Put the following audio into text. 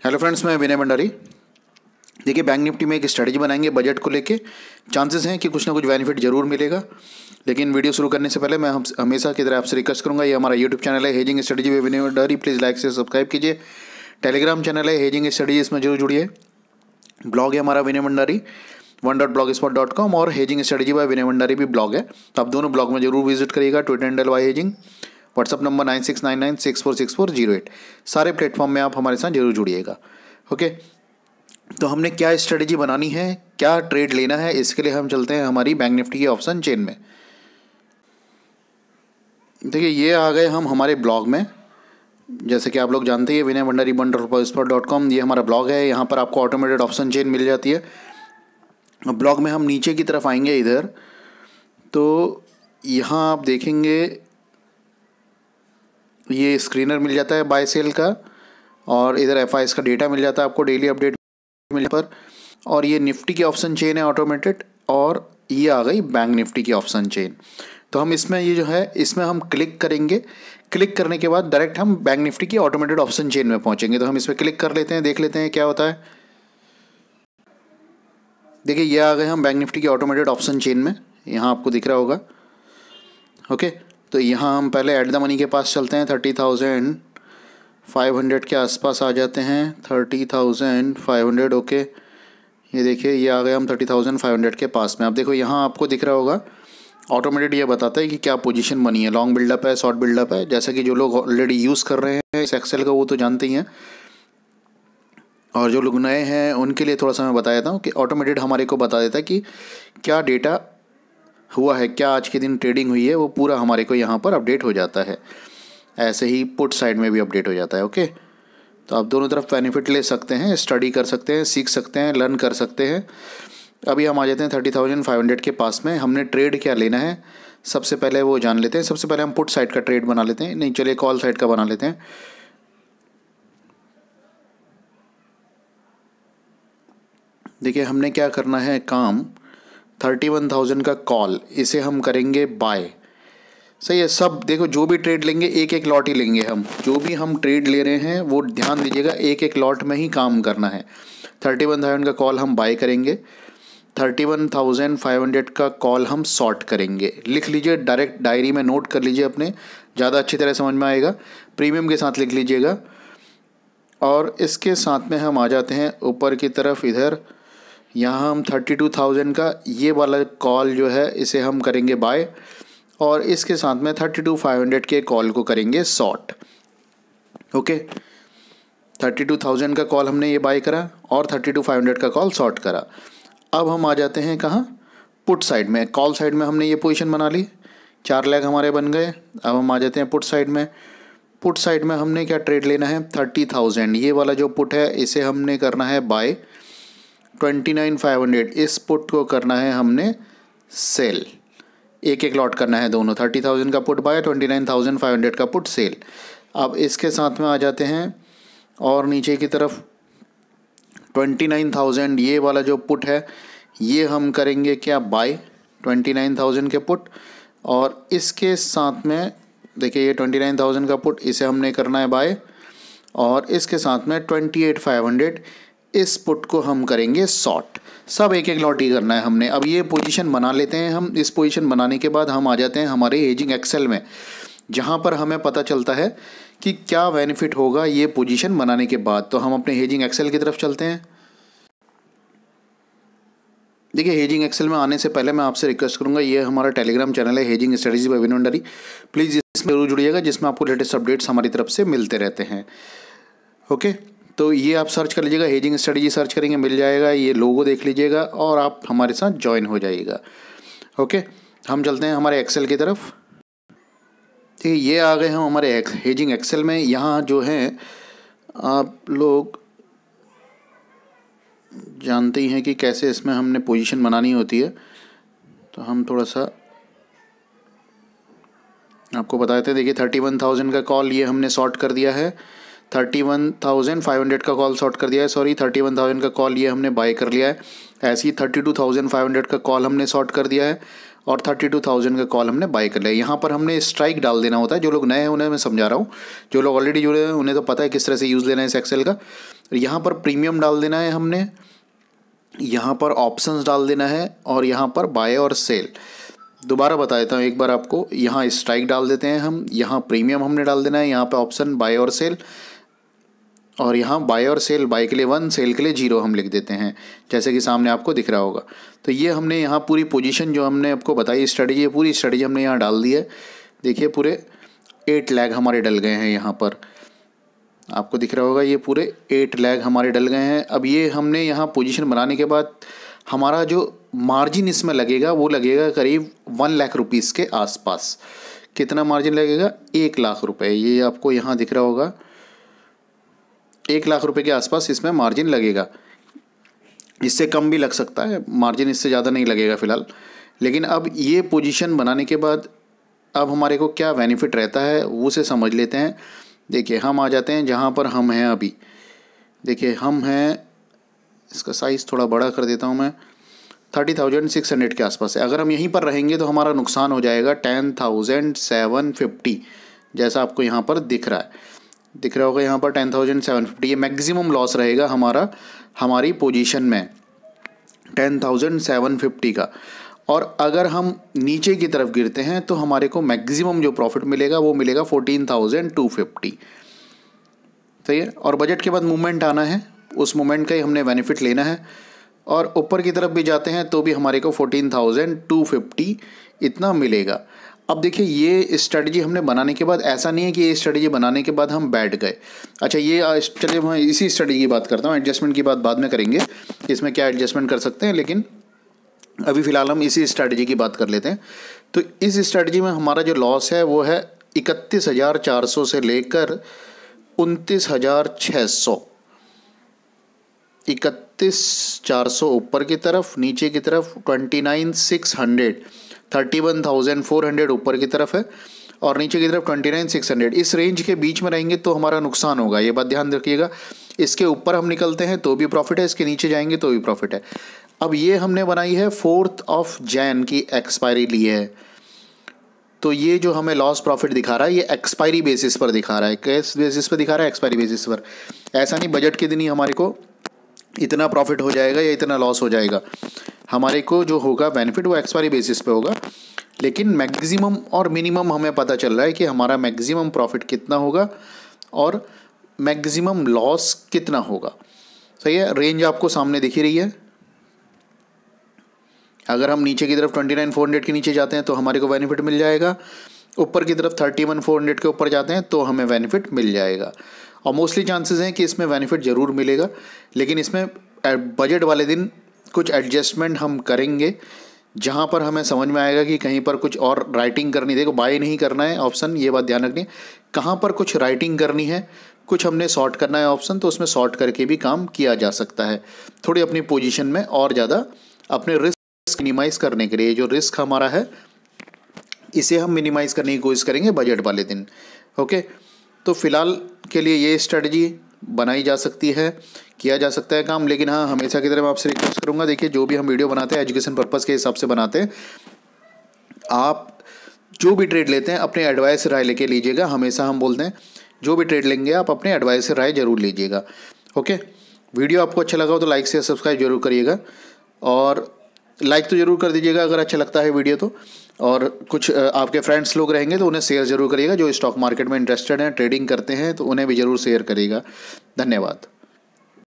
Hello friends, मैं विनय भंडारी। देखिए, bank Nifty में एक स्ट्रेटजी बनाएंगे बजट को लेके। चांसेस हैं कि कुछ ना कुछ बेनिफिट जरूर मिलेगा, लेकिन वीडियो शुरू करने से पहले मैं हमेशा की तरह आपसे रिक्वेस्ट करूंगा, ये हमारा यूट्यूब चैनल है hedging strategy with Vinay Bhandari, please like से सब्सक्राइब कीजिए। टेलीग्राम चैनल है हेजिंग स्ट्रेटजी, इसमें जरूर जुड़िए। ब्लॉग है हमारा विनय भंडारी one.blogspot.com और hedging strategy by Vinay Bhandari भी ब्लॉग है, तो आप दोनों ब्लॉग में जरूर विजिट करिएगा। Twitter handle Y hedging, WhatsApp number 9699646408। सारे प्लेटफॉर्म में आप हमारे साथ जरूर जुड़िएगा। ओके, तो हमने क्या स्ट्रेटजी बनानी है, क्या ट्रेड लेना है, इसके लिए हम चलते हैं हमारी बैंक निफ्टी की ऑप्शन चेन में। देखिए, ये आ गए हम हमारे ब्लॉग में। जैसे कि आप लोग जानते हैं, विनय भंडारी one.blogspot.com ये हमारा ब्लॉग है। यहाँ पर आपको ऑटोमेटेड ऑप्शन चेन मिल जाती है। ब्लॉग में हम नीचे की तरफ आएंगे इधर, तो यहाँ आप देखेंगे ये स्क्रीनर मिल जाता है बाय सेल का, और इधर एफआईएस का डेटा मिल जाता है आपको, डेली अपडेट मिल पर। और ये निफ्टी की ऑप्शन चेन है ऑटोमेटेड, और ये आ गई बैंक निफ्टी की ऑप्शन चेन। तो हम इसमें ये जो है, इसमें हम क्लिक करेंगे। क्लिक करने के बाद डायरेक्ट हम बैंक निफ्टी की ऑटोमेटेड ऑप्शन चेन में पहुंचेंगे। तो हम इस पर क्लिक कर लेते हैं, देख लेते हैं क्या होता है। देखिए, ये आ गए हम बैंक निफ्टी की ऑटोमेटेड ऑप्शन चेन में, यहाँ आपको दिख रहा होगा। ओके, तो यहाँ हम पहले एट द मनी के पास चलते हैं। 30,500 के आसपास आ जाते हैं। 30,500। ओके, ये देखिए, ये आ गए हम 30,500 के पास में। अब देखो, यहाँ आपको दिख रहा होगा ऑटोमेटेड ये बताता है कि क्या पोजीशन बनी है, लॉन्ग बिल्डअप है, शॉर्ट बिल्डअप है। जैसा कि जो लोग ऑलरेडी यूज़ कर रहे हैं इस एक्सेल का वो तो जानते ही हैं, और जो लोग नए हैं उनके लिए थोड़ा सा मैं बता देता हूँ कि ऑटोमेटेड हमारे को बता देता है कि क्या डेटा हुआ है, क्या आज के दिन ट्रेडिंग हुई है, वो पूरा हमारे को यहाँ पर अपडेट हो जाता है। ऐसे ही पुट साइड में भी अपडेट हो जाता है। ओके, तो आप दोनों तरफ बेनिफिट ले सकते हैं, स्टडी कर सकते हैं, सीख सकते हैं, लर्न कर सकते हैं। अभी हम आ जाते हैं 30,500 के पास में। हमने ट्रेड क्या लेना है सबसे पहले वो जान लेते हैं। सबसे पहले हम पुट साइड का ट्रेड बना लेते हैं, नहीं चलिए कॉल साइड का बना लेते हैं। देखिए, हमने क्या करना है काम, 31,000 का कॉल, इसे हम करेंगे बाय। सही है। सब देखो, जो भी ट्रेड लेंगे एक एक लॉट ही लेंगे हम। जो भी हम ट्रेड ले रहे हैं वो ध्यान दीजिएगा, एक एक लॉट में ही काम करना है। 31,000 का कॉल हम बाय करेंगे, 31,500 का कॉल हम शॉर्ट करेंगे। लिख लीजिए, डायरेक्ट डायरी में नोट कर लीजिए अपने, ज़्यादा अच्छी तरह समझ में आएगा। प्रीमियम के साथ लिख लीजिएगा। और इसके साथ में हम आ जाते हैं ऊपर की तरफ, इधर यहाँ हम 32,000 का ये वाला कॉल जो है इसे हम करेंगे बाय, और इसके साथ में 32,500 के कॉल को करेंगे शॉर्ट। ओके, 32,000 का कॉल हमने ये बाय करा और 32,500 का कॉल शॉर्ट करा। अब हम आ जाते हैं कहाँ, पुट साइड में। कॉल साइड में हमने ये पोजीशन बना ली, 4 लेग हमारे बन गए। अब हम आ जाते हैं पुट साइड में। पुट साइड में हमने क्या ट्रेड लेना है, 30,000 ये वाला जो पुट है इसे हमने करना है बाय। 29,500 इस पुट को करना है हमने सेल। एक एक लॉट करना है दोनों, 30,000 का पुट बाय, 29,500 का पुट सेल। अब इसके साथ में आ जाते हैं और नीचे की तरफ 29,000 ये वाला जो पुट है ये हम करेंगे क्या बाय, 29,000 के पुट। और इसके साथ में देखिए, ये 29,000 का पुट इसे हमने करना है बाय, और इसके साथ में 28,500 इस पुट को हम करेंगे शॉर्ट। सब एक एक लॉट ही करना है हमने। अब ये पोजीशन बना लेते हैं हम। इस पोजीशन बनाने के बाद हम आ जाते हैं हमारे हेजिंग एक्सेल में, जहाँ पर हमें पता चलता है कि क्या बेनिफिट होगा ये पोजीशन बनाने के बाद। तो हम अपने हेजिंग एक्सेल की तरफ चलते हैं। देखिए, हेजिंग एक्सेल में आने से पहले मैं आपसे रिक्वेस्ट करूंगा, ये हमारा टेलीग्राम चैनल है hedging strategy by Vinay Bhandari, please इसमें जरूर जुड़िएगा, जिसमें आपको लेटेस्ट अपडेट्स हमारी तरफ से मिलते रहते हैं। ओके, तो ये आप सर्च कर लीजिएगा, हेजिंग स्ट्रेटजी सर्च करेंगे मिल जाएगा। ये लोगो देख लीजिएगा और आप हमारे साथ ज्वाइन हो जाइएगा। ओके, हम चलते हैं हमारे एक्सेल की तरफ। ठीक है, ये आ गए हम हमारे हेजिंग एक्सेल में। यहाँ जो है आप लोग जानते ही हैं कि कैसे इसमें हमने पोजीशन बनानी होती है, तो हम थोड़ा सा आपको बताते हैं। देखिए, 31,000 का कॉल ये हमने शॉर्ट कर दिया है, 31,500 का कॉल शॉर्ट कर दिया है, सॉरी 31,000 का कॉल ये हमने बाय कर लिया है। ऐसे ही 32,500 का कॉल हमने शॉर्ट कर दिया है, और 32,000 का कॉल हमने बाय कर लिया। यहाँ पर हमने स्ट्राइक डाल देना होता है। जो लोग नए हैं उन्हें मैं समझा रहा हूँ, जो लोग ऑलरेडी जुड़े हैं उन्हें तो पता है किस तरह से यूज़ लेना है इस एक्सेल का। यहाँ पर प्रीमियम डाल देना है हमने, यहाँ पर ऑप्शंस डाल देना है और यहाँ पर बाय और सेल। दोबारा बता देता हूँ एक बार आपको, यहाँ स्ट्राइक डाल देते हैं हम, यहाँ प्रीमियम हमने डाल देना है, यहाँ पे ऑप्शन बाय और सेल, और यहाँ बाय और सेल, बाय के लिए 1, सेल के लिए 0 हम लिख देते हैं, जैसे कि सामने आपको दिख रहा होगा। तो ये हमने यहाँ पूरी पोजीशन जो हमने आपको बताई स्ट्रेटजी, पूरी स्ट्रेटजी हमने यहाँ डाल दी है। देखिए पूरे 8 लैग हमारे डल गए हैं, यहाँ पर आपको दिख रहा होगा ये पूरे 8 लैग हमारे डल गए हैं। अब ये हमने यहाँ पोजीशन बनाने के बाद हमारा जो मार्जिन इसमें लगेगा वो लगेगा करीब 1 लाख रुपीज़ के आसपास। कितना मार्जिन लगेगा? 1 लाख रुपए। ये आपको यहाँ दिख रहा होगा 1 लाख रुपए के आसपास इसमें मार्जिन लगेगा। इससे कम भी लग सकता है मार्जिन, इससे ज़्यादा नहीं लगेगा फ़िलहाल। लेकिन अब ये पोजीशन बनाने के बाद अब हमारे को क्या बेनिफिट रहता है वो से समझ लेते हैं। देखिए हम आ जाते हैं जहाँ पर हम हैं अभी। देखिए हम हैं, इसका साइज़ थोड़ा बड़ा कर देता हूँ मैं, 30,600 के आसपास है। अगर हम यहीं पर रहेंगे तो हमारा नुकसान हो जाएगा 10,750, जैसा आपको यहाँ पर दिख रहा होगा यहाँ पर 10,750। ये मैक्सिमम लॉस रहेगा हमारा, हमारी पोजीशन में 10,750 का। और अगर हम नीचे की तरफ गिरते हैं तो हमारे को मैक्सिमम जो प्रॉफिट मिलेगा वो मिलेगा 14,250। सही है। और बजट के बाद मूवमेंट आना है, उस मूवमेंट का ही हमने बेनिफिट लेना है। और ऊपर की तरफ भी जाते हैं तो भी हमारे को 14,250 इतना मिलेगा। अब देखिए ये स्ट्रेटजी हमने बनाने के बाद, ऐसा नहीं है कि ये स्ट्रेटजी बनाने के बाद हम बैठ गए। अच्छा ये चलिए मैं इसी स्ट्रेटजी की बात करता हूँ, एडजस्टमेंट की बात बाद में करेंगे कि इसमें क्या एडजस्टमेंट कर सकते हैं, लेकिन अभी फ़िलहाल हम इसी स्ट्रेटजी की बात कर लेते हैं। तो इस स्ट्रेटजी में हमारा जो लॉस है वो है 31,400 से लेकर 29,600। 31,400 ऊपर की तरफ, नीचे की तरफ 29,600, 31,400 ऊपर की तरफ है और नीचे की तरफ 29,600। इस रेंज के बीच में रहेंगे तो हमारा नुकसान होगा, ये बात ध्यान रखिएगा। इसके ऊपर हम निकलते हैं तो भी प्रॉफिट है, इसके नीचे जाएंगे तो भी प्रॉफिट है। अब ये हमने बनाई है 4 जनवरी की एक्सपायरी ली है, तो ये जो हमें लॉस प्रॉफिट दिखा रहा है ये एक्सपायरी बेसिस पर दिखा रहा है। किस बेसिस पर दिखा रहा है? एक्सपायरी बेसिस पर। ऐसा नहीं बजट के दिन ही हमारे को इतना प्रॉफिट हो जाएगा या इतना लॉस हो जाएगा। हमारे को जो होगा बेनिफिट वो एक्सपायरी बेसिस पे होगा, लेकिन मैक्सिमम और मिनिमम हमें पता चल रहा है कि हमारा मैक्सिमम प्रॉफिट कितना होगा और मैक्सिमम लॉस कितना होगा। सही है। रेंज आपको सामने दिख ही रही है। अगर हम नीचे की तरफ 29,400 के नीचे जाते हैं तो हमारे को बेनिफिट मिल जाएगा, ऊपर की तरफ 31,400 के ऊपर जाते हैं तो हमें बेनिफिट मिल जाएगा। और मोस्टली चांसेस हैं कि इसमें बेनिफिट ज़रूर मिलेगा, लेकिन इसमें बजट वाले दिन कुछ एडजस्टमेंट हम करेंगे जहां पर हमें समझ में आएगा कि कहीं पर कुछ और राइटिंग करनी। देखो बाय नहीं करना है ऑप्शन, ये बात ध्यान रखनी है। कहाँ पर कुछ राइटिंग करनी है, कुछ हमने सॉर्ट करना है ऑप्शन, तो उसमें सॉर्ट करके भी काम किया जा सकता है थोड़ी अपनी पोजीशन में और ज़्यादा अपने रिस्क मिनिमाइज़ करने के लिए। जो रिस्क हमारा है इसे हम मिनिमाइज़ करने की कोशिश करेंगे बजट वाले दिन। ओके, तो फिलहाल के लिए ये स्ट्रेटजी बनाई जा सकती है, किया जा सकता है काम। लेकिन हाँ, हमेशा की तरह मैं आपसे रिक्वेस्ट करूँगा, देखिए जो भी हम वीडियो बनाते हैं एजुकेशन पर्पज़ के हिसाब से बनाते हैं। आप जो भी ट्रेड लेते हैं अपने एडवाइस राय लेके लीजिएगा। हमेशा हम बोलते हैं जो भी ट्रेड लेंगे आप अपने एडवाइस से राय जरूर लीजिएगा। ओके, वीडियो आपको अच्छा लगा हो तो लाइक से सब्सक्राइब जरूर करिएगा, और लाइक तो ज़रूर कर दीजिएगा अगर अच्छा लगता है वीडियो तो। और कुछ आपके फ्रेंड्स लोग रहेंगे तो उन्हें शेयर ज़रूर करिएगा, जो स्टॉक मार्केट में इंटरेस्टेड हैं, ट्रेडिंग करते हैं, तो उन्हें भी ज़रूर शेयर करिएगा। धन्यवाद।